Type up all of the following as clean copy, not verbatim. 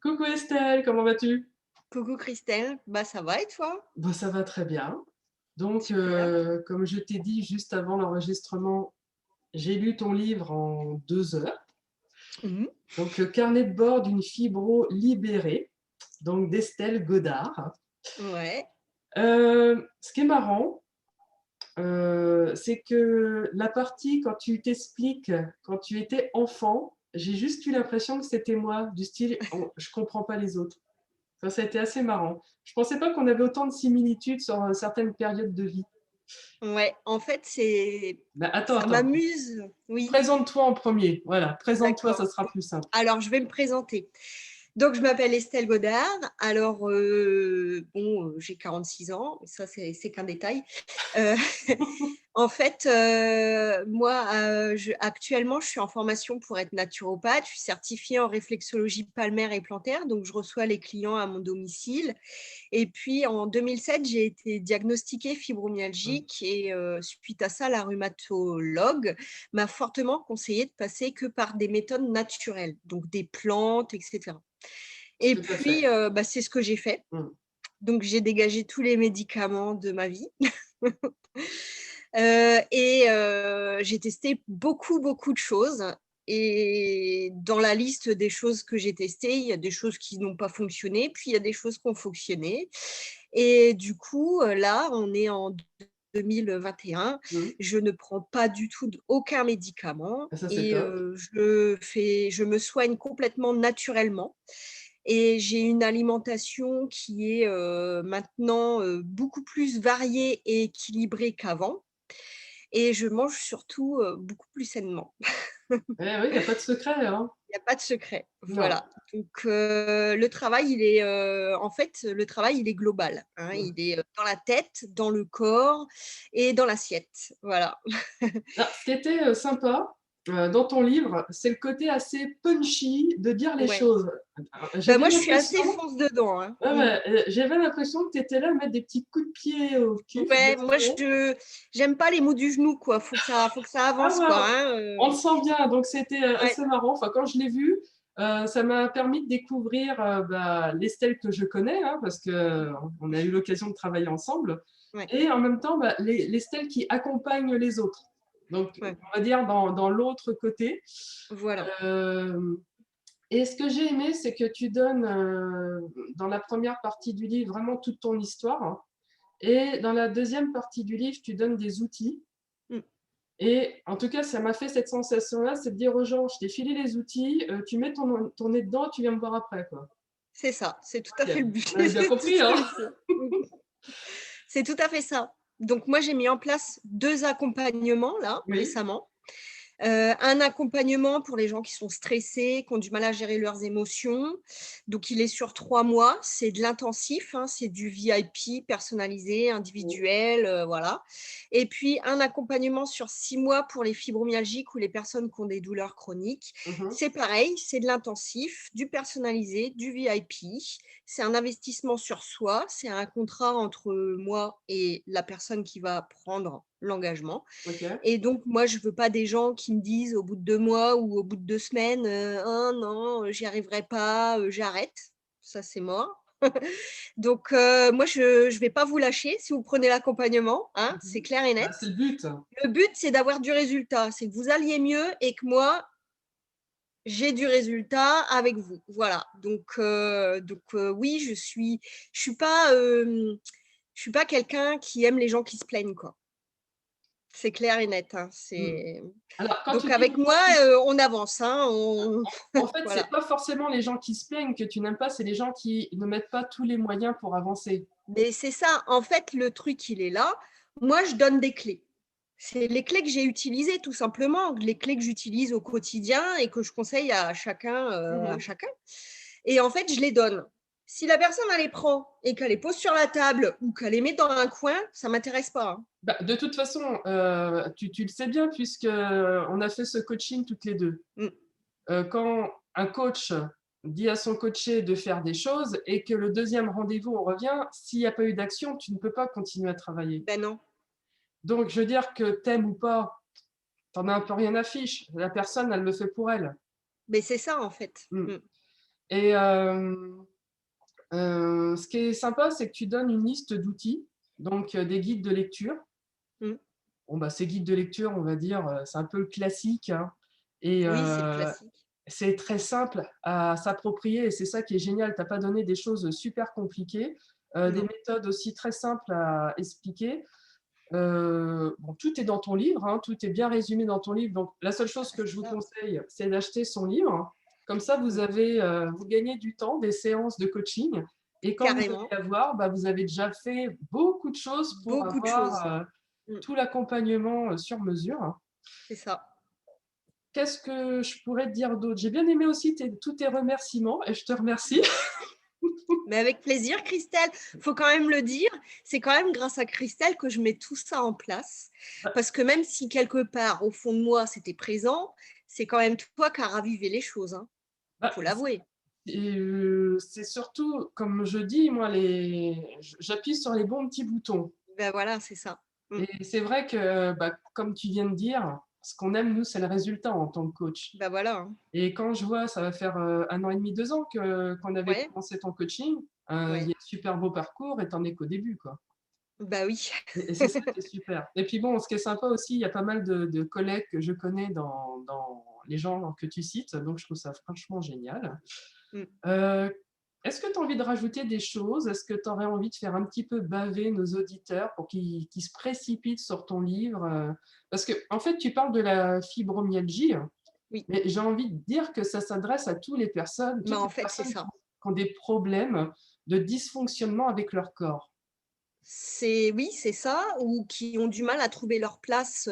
Coucou Estelle, comment vas-tu? Coucou Christelle, bah ça va et toi? Bah, ça va très bien. Donc, Super. comme je t'ai dit juste avant l'enregistrement, j'ai lu ton livre en 2 heures. Mmh. Donc, le carnet de bord d'une fibro libérée, donc d'Estelle Godard. Ouais. Ce qui est marrant, c'est que la partie quand tu t'expliques quand tu étais enfant, j'ai juste eu l'impression que c'était moi, du style: «On je comprends pas les autres». Ça a été assez marrant. Je pensais pas qu'on avait autant de similitudes sur, certaines périodes de vie. Ouais, en fait, c'est Bah, attends, ça attends. m'amuse. Oui, Présente-toi en premier. Voilà, présente-toi, ça d'accord. sera plus simple. Alors je vais me présenter. Donc je m'appelle Estelle Godard. Alors, bon, j'ai 46 ans, mais ça c'est qu'un détail. Heu, en fait, moi, actuellement, je suis en formation pour être naturopathe. Je suis certifiée en réflexologie palmaire et plantaire, donc je reçois les clients à mon domicile. Et puis en 2007, j'ai été diagnostiquée Mmh. fibromyalgique et suite à ça, la rhumatologue m'a fortement conseillé de passer que par des méthodes naturelles, donc des plantes et cetera. Et Tout à fait. puis, bah, c'est ce que j'ai fait. Mmh. Donc j'ai dégagé tous les médicaments de ma vie. J'ai testé beaucoup, beaucoup de choses et dans la liste des choses que j'ai testées, il y a des choses qui n'ont pas fonctionné, puis il y a des choses qui ont fonctionné et du coup, là, on est en 2021, Mmh. je ne prends pas du tout aucun médicament Ah ça, c'est et top. je me soigne complètement naturellement et j'ai une alimentation qui est, maintenant, beaucoup plus variée et équilibrée qu'avant et je mange surtout, beaucoup plus sainement. Eh oui, il y a pas de secret, hein. Il y a pas de secret, Non. voilà. Donc le travail, il est, en fait, le travail, il est global, hein. Mmh. Il est, dans la tête, dans le corps et dans l'assiette, voilà. Ah, ce qui était, sympa, dans ton livre, c'est le côté assez punchy de dire les Ouais. choses. Bah, J'avais moi, je suis assez l'impression fonce dedans, hein. ouais, Mmh. ouais, j'avais l'impression que tu étais là à mettre des petits coups de pied au cul, de Ouais, moi, pied. j'aime pas les maux du genou, quoi. Faut que ça Ah avance, quoi, bah, hein, on le sent bien, donc c'était, ouais, assez marrant. Enfin, quand je l'ai vu, ça m'a permis de découvrir, bah, l'Estelle que je connais, hein, parce qu'on a eu l'occasion de travailler ensemble ouais, et en même temps, bah, l'Estelle qui accompagne les autres. Donc ouais, on va dire dans l'autre côté. voilà. Hem Et ce que j'ai aimé, c'est que tu donnes, dans la première partie du livre, vraiment toute ton histoire, hein, et dans la deuxième partie du livre, tu donnes des outils Mmh. et en tout cas, ça m'a fait cette sensation-là, c'est de dire aux gens: «Je t'ai filé les outils, tu mets ton nez dedans, tu viens me voir après, quoi». C'est ça, c'est tout à OK, fait le but. on avait bien C'est tout compris, à hein? fait ça. Mmh. C'est tout à fait ça. Donc moi, j'ai mis en place 2 accompagnements là, Oui. récemment. Un accompagnement pour les gens qui sont stressés, qui ont du mal à gérer leurs émotions. Donc il est sur 3 mois, c'est de l'intensif, hein, c'est du VIP personnalisé, Mmh. individuel, voilà. Et puis un accompagnement sur 6 mois pour les fibromyalgiques ou les personnes qui ont des douleurs chroniques. Mmh mh. C'est pareil, c'est de l'intensif, du personnalisé, du VIP. C'est un investissement sur soi, c'est un contrat entre moi et la personne qui va prendre l'engagement. OK. Et donc moi, je veux pas des gens qui me disent au bout de 2 mois ou au bout de 2 semaines, «Oh non, j'y arriverai pas, j'arrête». Ça, c'est mort. Donc moi, je vais pas vous lâcher si vous prenez l'accompagnement, hein, Mmh c'est mh. clair et Bah, net. c'est le but. Le but, c'est d'avoir du résultat, c'est que vous alliez mieux et que moi, j'ai du résultat avec vous. Voilà, oui, je suis pas quelqu'un qui aime les gens qui se plaignent, quoi. C'est clair et net, hein, Mmh. c'est Alors quand donc tu dis avec les gens moi, qui on avance, hein, on en fait, c'est voilà. pas forcément les gens qui se plaignent que tu n'aimes pas, c'est les gens qui ne mettent pas tous les moyens pour avancer. Mais c'est ça, en fait, le truc, il est là. Moi, je donne des clés. C'est les clés que j'ai utilisées tout simplement, les clés que j'utilise au quotidien et que je conseille Mmh à mh. chacun et en fait, je les donne. Si la personne, elle les prend et qu'elle les pose sur la table ou qu'elle les met dans un coin, ça m'intéresse pas, hein. Bah, de toute façon, tu le sais bien puisqu'on a fait ce coaching toutes les 2. Mmh. Quand un coach dit à son coaché de faire des choses et que le deuxième rendez-vous, on revient, s'il y a pas eu d'action, tu ne peux pas continuer à travailler. Ben non, Donc je veux dire que tu aimes ou pas, tu en as un peu rien à fiche. La personne, elle le fait pour elle. mais c'est ça, en fait. Mmh. Mmh. Et ce qui est sympa, c'est que tu donnes une liste d'outils, donc des guides de lecture. Mm. Bon, bah, ces guides de lecture, on va dire, c'est un peu le classique, hein, et Oui, c'est le classique. c'est très simple à s'approprier et c'est ça qui est génial. Tu as pas donné des choses super compliquées, des Non, méthodes aussi très simples à expliquer. Bon, tout est dans ton livre, hein, tout est bien résumé dans ton livre. Donc, la seule chose bah, que c'est je vous ça. conseille, c'est d'acheter son livre. Comme ça, Mm. vous gagnez du temps, des séances de coaching. Et quand vous allez Carrément, la voir, bah, vous avez déjà fait beaucoup de choses pour beaucoup de avoir choses. Mm. tout l'accompagnement sur mesure. C'est ça. Qu'est-ce que je pourrais te dire d'autre? J'ai bien aimé aussi tous tes remerciements et je te remercie. Mais avec plaisir, Christelle. Faut quand même le dire, c'est quand même grâce à Christelle que je mets tout ça en place. Parce que même si quelque part, au fond de moi, c'était présent, c'est quand même toi qui as ravivé les choses. Hein. Bah, Faut l'avouer. c'est surtout, comme je dis, moi, j'appuie sur les bons petits boutons. Ben voilà, c'est ça. Mm. Et c'est vrai que, bah, comme tu viens de dire, ce qu'on aime, nous, c'est le résultat en tant que coach. Ben voilà. Hein. Et quand je vois, ça va faire 1 an et demi, 2 ans qu'on avait Ouais, commencé ton coaching, il y ouais. a un super beau parcours et t'en es qu'au début, quoi. Ben oui. Et c'est ça qui est super. Et puis bon, ce qui est sympa aussi, il y a pas mal de collègues que je connais dans les gens que tu cites, donc je trouve ça franchement génial. Mm. Euh, Est-ce que tu as envie de rajouter des choses? Est-ce que tu aurais envie de faire un petit peu baver nos auditeurs pour qu'ils se précipitent sur ton livre? Parce que, en fait, tu parles de la fibromyalgie, Oui. mais j'ai envie de dire que ça s'adresse à Mais toutes en les fait, c'est personnes ça. qui ont des problèmes de dysfonctionnement avec leur corps. Oui, c'est ça, ou qui ont du mal à trouver leur place,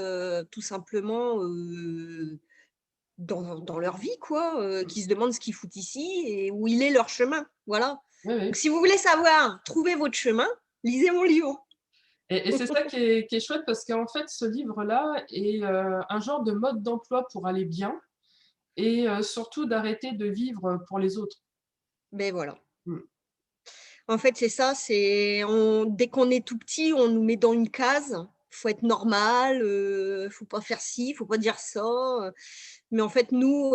tout simplement, dans leur vie, quoi, qui se demandent ce qu'ils foutent ici et où il est leur chemin. Voilà. Oui, Donc oui. si vous voulez savoir, trouver votre chemin, lisez mon livre. Et c'est ça qui est chouette parce qu'en fait, ce livre-là est un genre de mode d'emploi pour aller bien et surtout d'arrêter de vivre pour les autres. Mais voilà. Mm. En fait, c'est ça, dès qu'on est tout petit, on nous met dans une case. Faut être normal, faut pas faire ci, faut pas dire ça. Mais en fait, nous,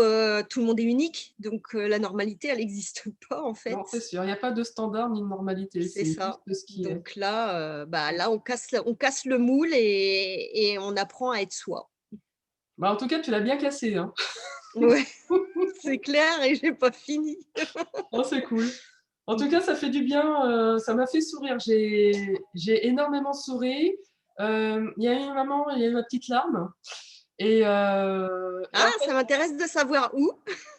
tout le monde est unique, donc la normalité, elle n'existe pas en Non, fait. c'est sûr, il n'y a pas de standard ni de normalité, C'est c'est ça. juste ce qui est. Donc là, on casse le moule et on apprend à être soi. Bah, en tout cas, tu l'as bien cassé, hein. Ouais, c'est clair et j'ai pas fini. Oh, c'est cool. En tout cas, ça fait du bien, ça m'a fait sourire. J'ai énormément souri. Il y a eu un moment, il y a eu ma petite larme. Et Ah, en fait, ça m'intéresse de savoir où.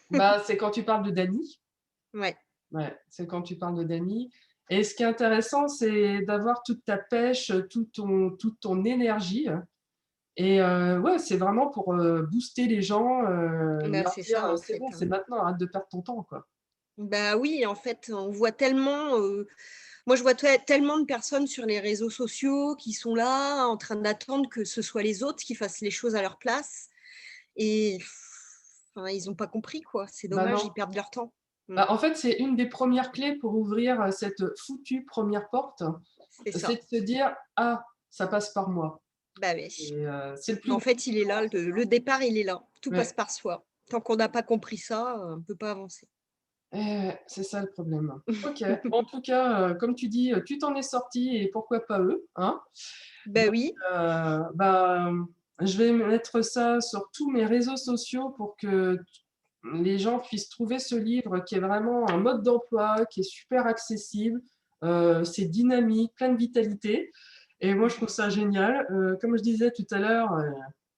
bah, c'est quand tu parles de Dany. Ouais, Ouais, c'est quand tu parles de Dany. Et ce qui est intéressant, c'est d'avoir toute ta pêche, toute ton énergie. Et ouais, c'est vraiment pour booster les gens, bah, leur c'est dire ça en c'est fait. bon, Hein. c'est maintenant, arrête de perdre ton temps, quoi. Bah oui, en fait, on voit tellement. Moi, je vois tellement de personnes sur les réseaux sociaux qui sont là en train d'attendre que ce soit les autres qui fassent les choses à leur place. Et enfin, ils n'ont pas compris, quoi. C'est Bah dommage, non. ils perdent leur temps. Mm. Bah, en fait, c'est une des premières clés pour ouvrir cette foutue première porte, C'est c'est ça. de se dire ah, ça passe par moi. Bah oui. Et c'est le Mais plus en gros fait, il est boulot, là, en fait. le départ, il est là. Tout passe Ouais. par soi. Tant qu'on n'a pas compris ça, on ne peut pas avancer. C'est ça le problème. Ok. Bon, en tout cas, comme tu dis, tu t'en es sorti et pourquoi pas eux, hein? Bah oui, Bah, je vais mettre ça sur tous mes réseaux sociaux pour que les gens puissent trouver ce livre qui est vraiment un mode d'emploi, qui est super accessible, c'est dynamique, plein de vitalité. Et moi, je trouve ça génial. Comme je disais tout à l'heure,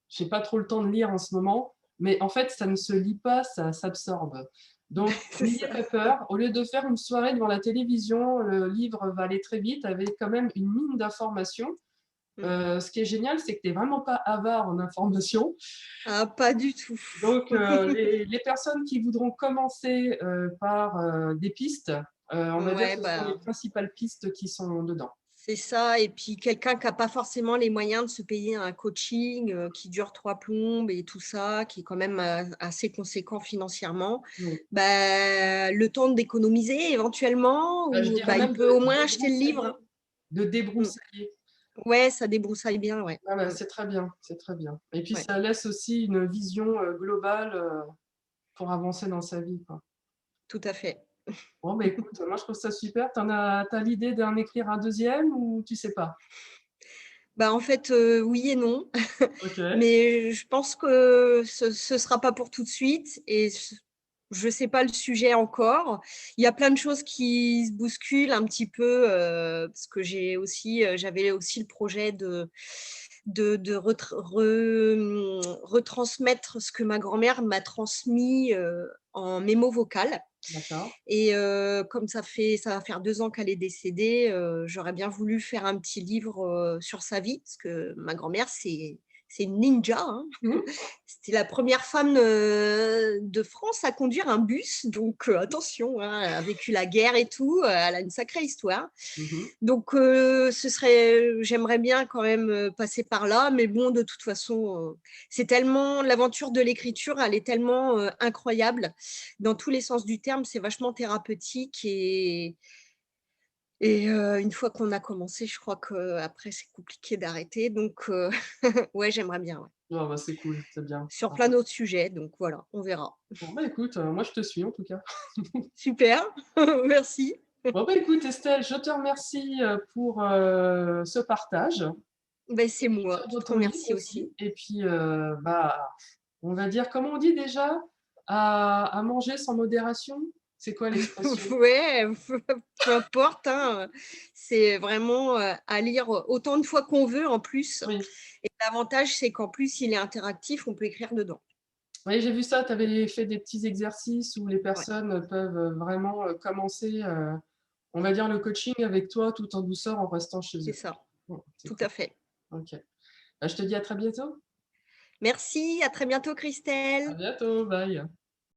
je n'ai pas trop le temps de lire en ce moment, mais en fait, ça ne se lit pas, ça s'absorbe. Donc, c'est n'ayez ça. pas peur. Au lieu de faire une soirée devant la télévision, le livre va aller très vite avec quand même une mine d'informations. Mm. Ce qui est génial, c'est que tu n'es vraiment pas avare en informations. Ah, pas du tout. Donc, les personnes qui voudront commencer par des pistes, on va dire Ouais, que ce sont les bah, principales pistes qui sont dedans. c'est ça. Et puis, quelqu'un qui n'a pas forcément les moyens de se payer un coaching qui dure 3 plombes et tout ça, qui est quand même assez conséquent financièrement, Oui. bah, le temps d'économiser éventuellement, Je ou dirais bah, il même peut au moins acheter le livre. de Mm. débroussailler. Ouais, ça débroussaille bien, ouais. Ah bah, Mm. c'est très bien, c'est très bien. Et puis, Ouais. ça laisse aussi une vision globale pour avancer dans sa vie, quoi. tout à fait. Bon, bah, écoute, moi, je trouve ça super. T'as l'idée d'en écrire un deuxième ou tu sais pas? Bah, en fait, oui et non, OK. mais je pense que ce sera pas pour tout de suite et je sais pas le sujet encore. Il y a plein de choses qui se bousculent un petit peu, parce que j'avais aussi le projet de retransmettre ce que ma grand-mère m'a transmis, en mémo vocal. D'accord. Et comme ça va faire 2 ans qu'elle est décédée, j'aurais bien voulu faire un petit livre, sur sa vie, parce que ma grand-mère, c'est une ninja, hein. C'était la première femme, de France à conduire un bus, donc attention, hein, elle a vécu la guerre et tout, elle a une sacrée histoire. Mmh. Donc j'aimerais bien quand même, passer par là, mais bon, de toute façon, c'est tellement l'aventure de l'écriture, elle est tellement, incroyable dans tous les sens du terme, c'est vachement thérapeutique et une fois qu'on a commencé, je crois qu'après c'est compliqué d'arrêter donc ouais, j'aimerais bien, ouais. Ah bah, c'est cool, c'est bien. Sur Ah plein bah, d'autres sujets, donc voilà, on verra. bon, bah, écoute, moi, je te suis en tout cas. Super, merci. Bon, bah, écoute, Estelle, je te remercie, pour, ce partage. Beh, c'est Et moi sur qui te ton livre remercie aussi. aussi. Et puis, bah, on va dire, comment on dit déjà? À manger sans modération? C'est quoi l'expression? Ouais, peu importe, hein, c'est vraiment, à lire autant de fois qu'on veut en plus Oui. et l'avantage, c'est qu'en plus, il est interactif, on peut écrire dedans. Oui, j'ai vu ça, tu avais fait des petits exercices où les Ouais, personnes peuvent, vraiment, commencer, on va dire le coaching avec toi tout en douceur en restant chez c'est eux. ça, Bon, c'est tout cool. à fait. OK. Bah, je te dis à très bientôt. Merci, à très bientôt À Christelle. bientôt, bye.